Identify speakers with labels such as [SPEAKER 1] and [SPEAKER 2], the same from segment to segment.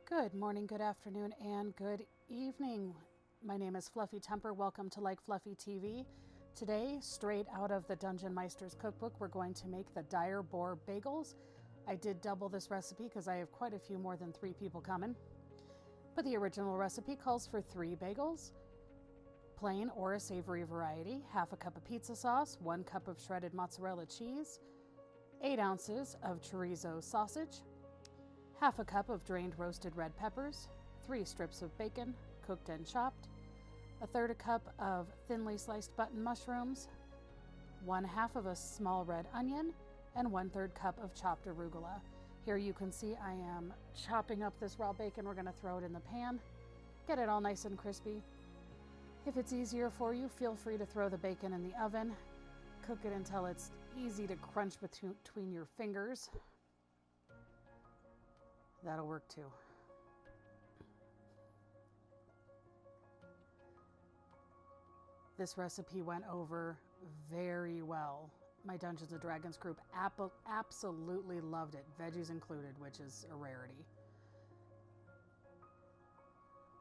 [SPEAKER 1] Good morning, good afternoon, and good evening. My name is Fluffy Temper. Welcome to Like Fluffy TV. Today, straight out of the Dungeon Meister's cookbook, we're going to make the Dire Boar bagels. I did double this recipe because I have quite a few more than 3 people coming. But the original recipe calls for 3 bagels, plain or a savory variety, half a cup of pizza sauce, 1 cup of shredded mozzarella cheese, 8 ounces of chorizo sausage, half a cup of drained roasted red peppers, 3 strips of bacon, cooked and chopped, 1/3 cup of thinly sliced button mushrooms, 1/2 of a small red onion, and 1/3 cup of chopped arugula. Here you can see I am chopping up this raw bacon. We're going to throw it in the pan, get it all nice and crispy. If it's easier for you, feel free to throw the bacon in the oven. Cook it until it's easy to crunch between your fingers. That'll work too. This recipe went over very well. My Dungeons & Dragons group absolutely loved it, veggies included, which is a rarity.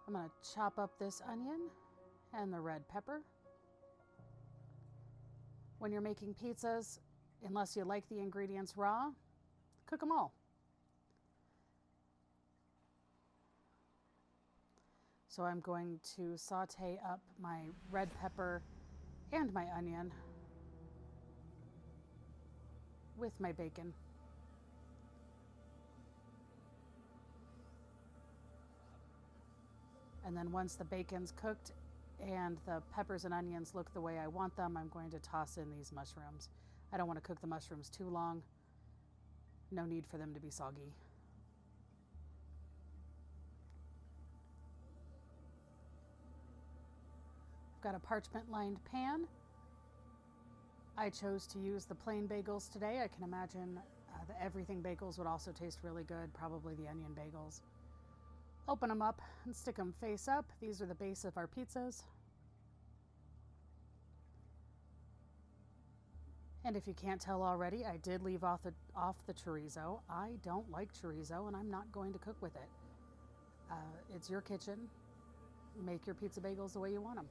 [SPEAKER 1] I'm going to chop up this onion and the red pepper. When you're making pizzas, unless you like the ingredients raw, cook them all. So I'm going to saute up my red pepper and my onion with my bacon. And then once the bacon's cooked and the peppers and onions look the way I want them, I'm going to toss in these mushrooms. I don't want to cook the mushrooms too long. No need for them to be soggy. I've got a parchment-lined pan. I chose to use the plain bagels today. I can imagine the everything bagels would also taste really good, probably the onion bagels. Open them up and stick them face up. These are the base of our pizzas. And if you can't tell already, I did leave off the chorizo. I don't like chorizo and I'm not going to cook with it. It's your kitchen. Make your pizza bagels the way you want them.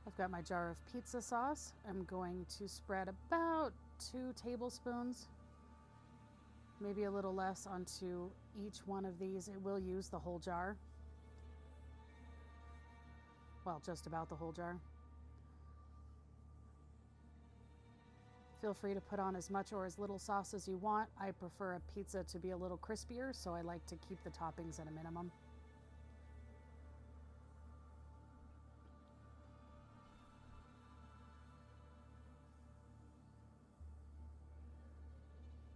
[SPEAKER 1] I've got my jar of pizza sauce. I'm going to spread about 2 tablespoons, maybe a little less, onto each one of these. It will use the whole jar. Well, just about the whole jar. Feel free to put on as much or as little sauce as you want. I prefer a pizza to be a little crispier, so I like to keep the toppings at a minimum.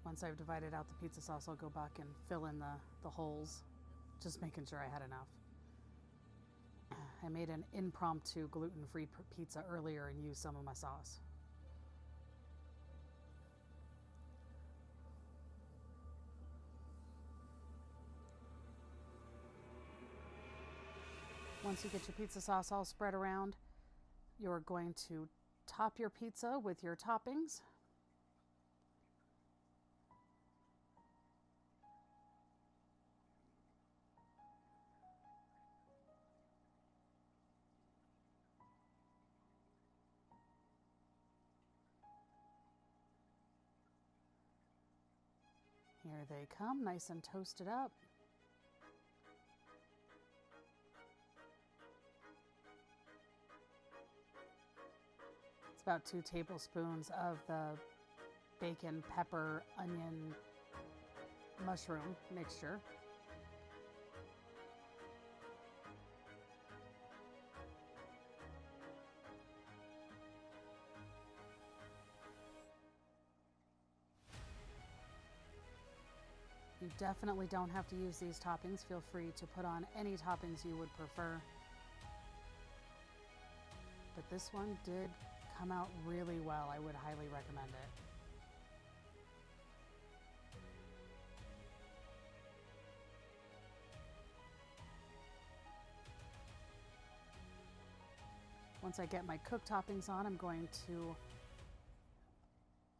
[SPEAKER 1] Once I've divided out the pizza sauce, I'll go back and fill in the holes, just making sure I had enough. I made an impromptu gluten-free pizza earlier and used some of my sauce. Once you get your pizza sauce all spread around, you're going to top your pizza with your toppings. Here they come, nice and toasted up. It's about 2 tablespoons of the bacon, pepper, onion, mushroom mixture. You definitely don't have to use these toppings. Feel free to put on any toppings you would prefer. But this one did come out really well. I would highly recommend it. Once I get my cooked toppings on, I'm going to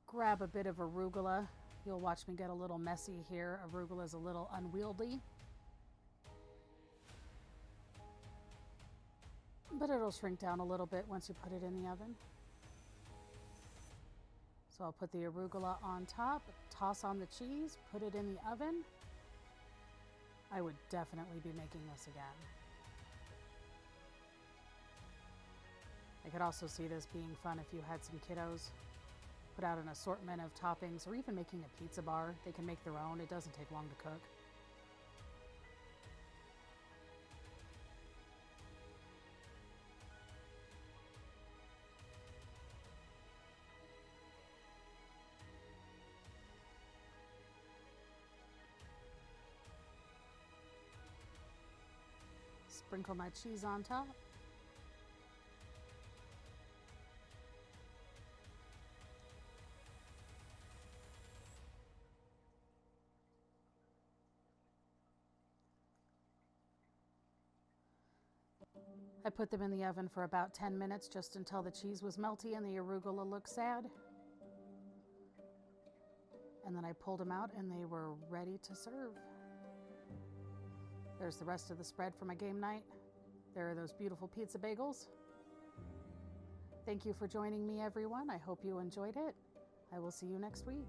[SPEAKER 1] grab a bit of arugula. You'll watch me get a little messy here. Arugula is a little unwieldy, but it'll shrink down a little bit once you put it in the oven. So I'll put the arugula on top, toss on the cheese, put it in the oven. I would definitely be making this again. I could also see this being fun if you had some kiddos. Put out an assortment of toppings, or even making a pizza bar. They can make their own. It doesn't take long to cook. Sprinkle my cheese on top. I put them in the oven for about 10 minutes, just until the cheese was melty and the arugula looked sad. And then I pulled them out and they were ready to serve. There's the rest of the spread for my game night. There are those beautiful pizza bagels. Thank you for joining me, everyone. I hope you enjoyed it. I will see you next week.